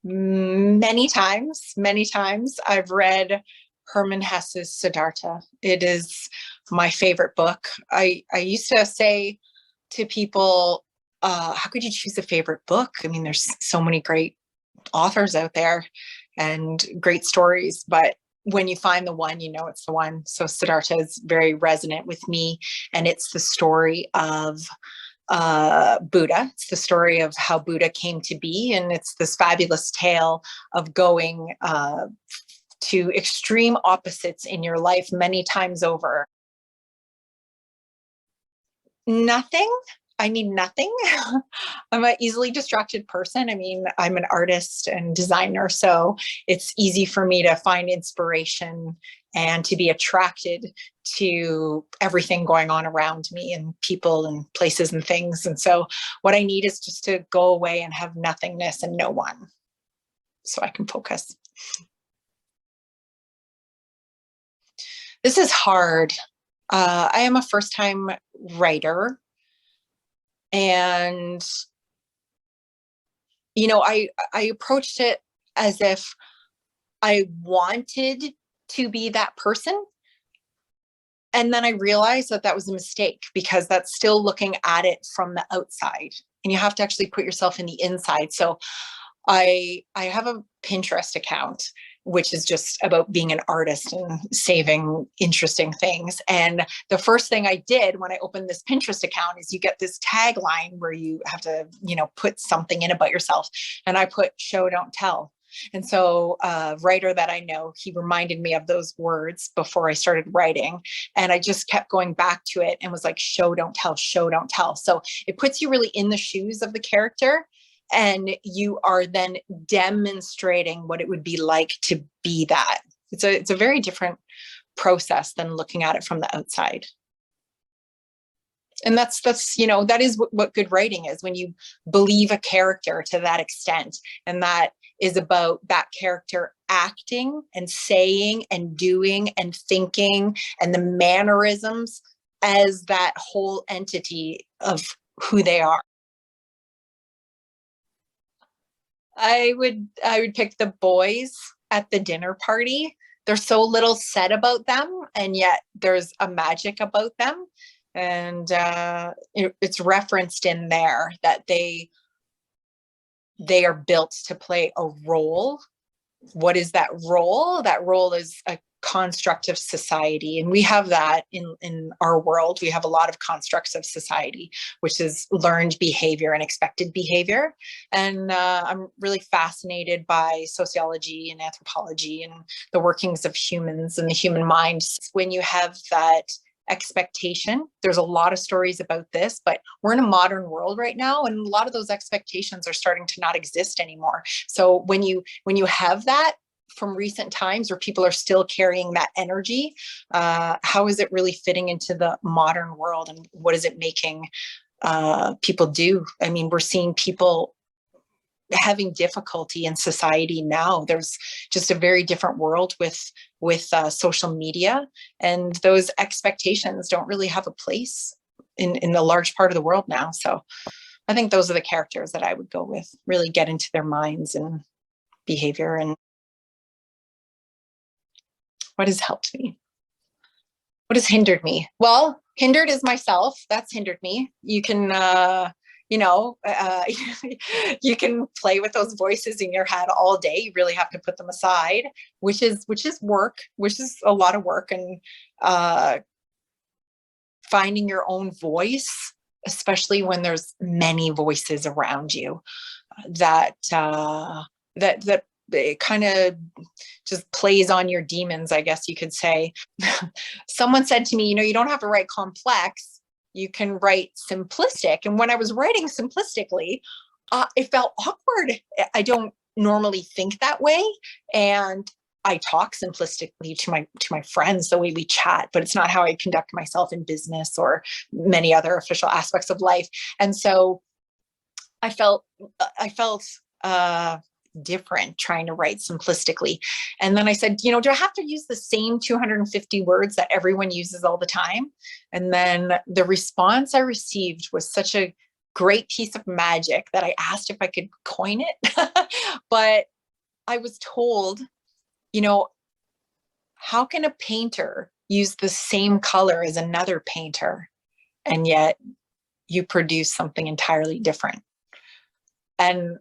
Many times, many times. I've read Herman Hesse's Siddhartha. It is my favorite book. I used to say to people, how could you choose a favorite book? I mean, there's so many great authors out there and great stories, but when you find the one, you know it's the one. So Siddhartha is very resonant with me, and it's the story of Buddha. It's the story of how Buddha came to be, and it's this fabulous tale of going to extreme opposites in your life many times over. Nothing. I need nothing. I'm an easily distracted person. I mean, I'm an artist and designer, so it's easy for me to find inspiration and to be attracted to everything going on around me and people and places and things. And so what I need is just to go away and have nothingness and no one so I can focus. This is hard. I am a first-time writer, and I approached it as if I wanted to be that person, and then I realized that that was a mistake, because that's still looking at it from the outside, and you have to actually put yourself in the inside. So I have a Pinterest account, which is just about being an artist and saving interesting things. And the first thing I did when I opened this Pinterest account is you get this tagline where you have to, put something in about yourself. And I put show, don't tell. And so a writer that I know, he reminded me of those words before I started writing. And I just kept going back to it and was like, show, don't tell, show, don't tell. So it puts you really in the shoes of the character. And you are then demonstrating what it would be like to be that. It's a very different process than looking at it from the outside. And that is what good writing is, when you believe a character to that extent. And that is about that character acting and saying and doing and thinking, and the mannerisms as that whole entity of who they are. I would pick the boys at the dinner party. There's so little said about them, and yet there's a magic about them. And it's referenced in there that they are built to play a role. What is that role? That role is a construct of society, and we have that in our world. We have a lot of constructs of society, which is learned behavior and expected behavior. And I'm really fascinated by sociology and anthropology and the workings of humans and the human mind. When you have that expectation, there's a lot of stories about this, but we're in a modern world right now, and a lot of those expectations are starting to not exist anymore. So when you have that from recent times, where people are still carrying that energy, how is it really fitting into the modern world, and what is it making people do? I mean, we're seeing people having difficulty in society now. There's just a very different world with social media, and those expectations don't really have a place in a large part of the world now. So I think those are the characters that I would go with, really get into their minds and behavior. And what has helped me? What has hindered me? Well, hindered is myself. That's hindered me. You can, you can play with those voices in your head all day. You really have to put them aside, which is work, which is a lot of work. And finding your own voice, especially when there's many voices around you, that it kind of just plays on your demons, I guess you could say. Someone said to me, you don't have to write complex, you can write simplistic. And when I was writing simplistically, it felt awkward. I don't normally think that way. And I talk simplistically to my friends, the way we chat, but it's not how I conduct myself in business or many other official aspects of life. And so I felt different trying to write simplistically. And then I said, do I have to use the same 250 words that everyone uses all the time? And then the response I received was such a great piece of magic that I asked if I could coin it. But I was told, you know, how can a painter use the same color as another painter and yet you produce something entirely different? And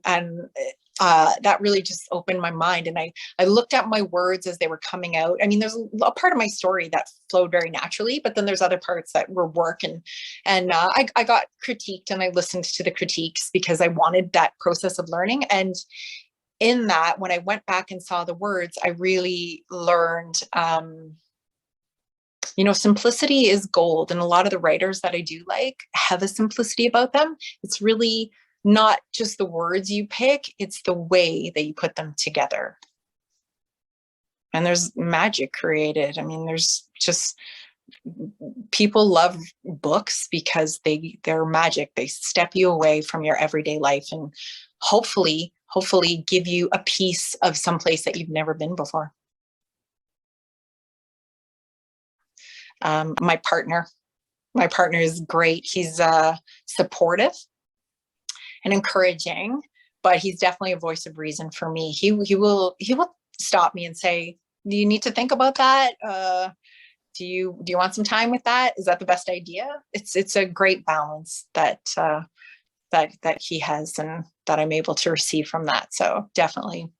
that really just opened my mind. And I looked at my words as they were coming out. I mean, there's a part of my story that flowed very naturally, but then there's other parts that were work. And I got critiqued, and I listened to the critiques because I wanted that process of learning. And in that, when I went back and saw the words, I really learned, simplicity is gold. And a lot of the writers that I do like have a simplicity about them. It's really not just the words you pick, it's the way that you put them together. And there's magic created. I mean, there's just, people love books because they're magic. They step you away from your everyday life and hopefully give you a piece of someplace that you've never been before. My partner is great. He's supportive and encouraging, but he's definitely a voice of reason for me. He will stop me and say, do you need to think about that? Do you want some time with that? Is that the best idea? It's a great balance that he has, and that I'm able to receive from that. So definitely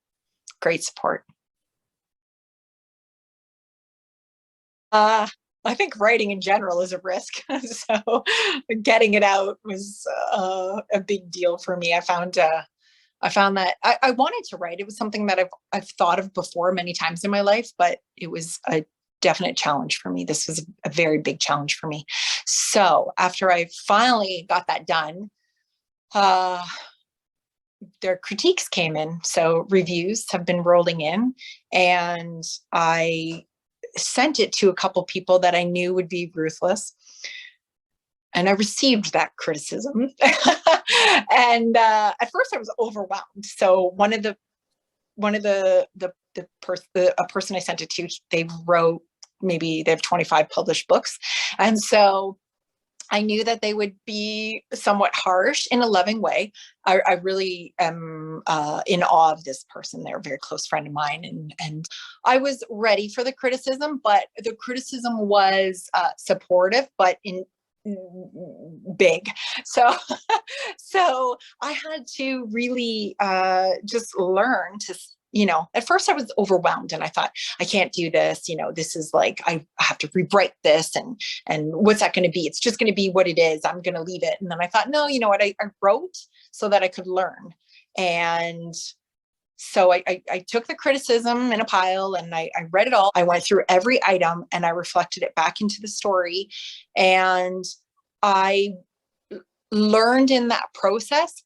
great support. I think writing in general is a risk. So getting it out was a big deal for me. I found that I wanted to write. It was something that I've thought of before many times in my life, but it was a definite challenge for me. This was a very big challenge for me. So after I finally got that done, their critiques came in. So reviews have been rolling in, and I sent it to a couple people that I knew would be ruthless. And I received that criticism. And at first I was overwhelmed. So a person I sent it to, they have 25 published books. And so I knew that they would be somewhat harsh in a loving way. I really am in awe of this person. They're a very close friend of mine. And I was ready for the criticism, but the criticism was supportive, but in big. So I had to really just learn to, at first I was overwhelmed and I thought, I can't do this. This is like, I have to rewrite this, and what's that going to be? It's just going to be what it is. I'm going to leave it. And then I thought, no, you know what? I wrote so that I could learn. And so I took the criticism in a pile, and I read it all. I went through every item and I reflected it back into the story. And I learned in that process,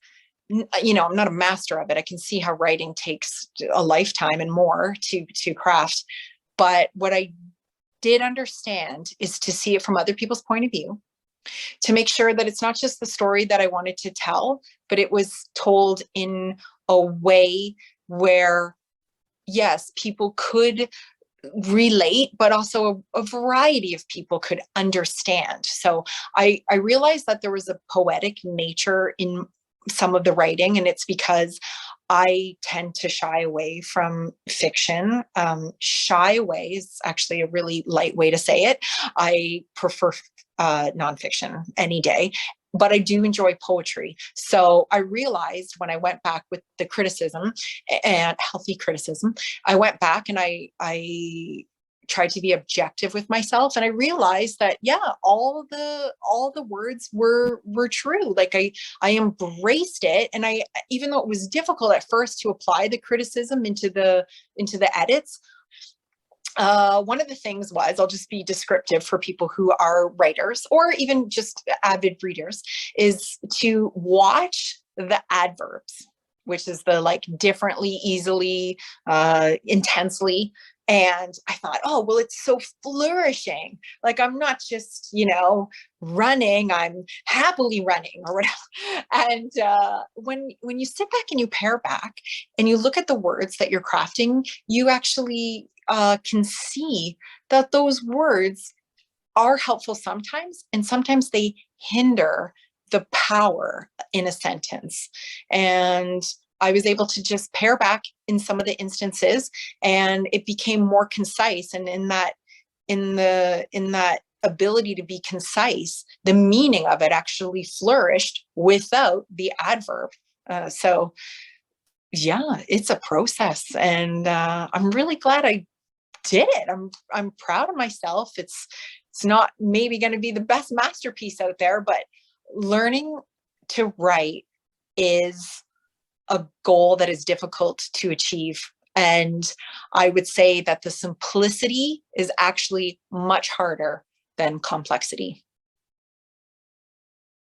I'm not a master of it. I can see how writing takes a lifetime and more to craft. But what I did understand is to see it from other people's point of view, to make sure that it's not just the story that I wanted to tell, but it was told in a way where, yes, people could relate, but also a variety of people could understand. So I realized that there was a poetic nature in some of the writing, and it's because I tend to shy away from fiction. Shy away is actually a really light way to say it. I prefer nonfiction any day, but I do enjoy poetry. So I realized when I went back with the criticism, and healthy criticism, I went back and I tried to be objective with myself, and I realized that, yeah, all the words were true. Like I embraced it, and even though it was difficult at first to apply the criticism into the edits, one of the things was, I'll just be descriptive for people who are writers or even just avid readers, is to watch the adverbs, which is the like differently, easily, intensely. And I thought, oh, well, it's so flourishing. Like, I'm not just, running, I'm happily running or whatever. And when you sit back and you pare back and you look at the words that you're crafting, you actually can see that those words are helpful sometimes, and sometimes they hinder the power in a sentence. And I was able to just pare back in some of the instances, and it became more concise. And in that ability to be concise, the meaning of it actually flourished without the adverb. So yeah, it's a process, and I'm really glad I did it. I'm proud of myself. It's not maybe going to be the best masterpiece out there, but learning to write is a goal that is difficult to achieve. And I would say that the simplicity is actually much harder than complexity.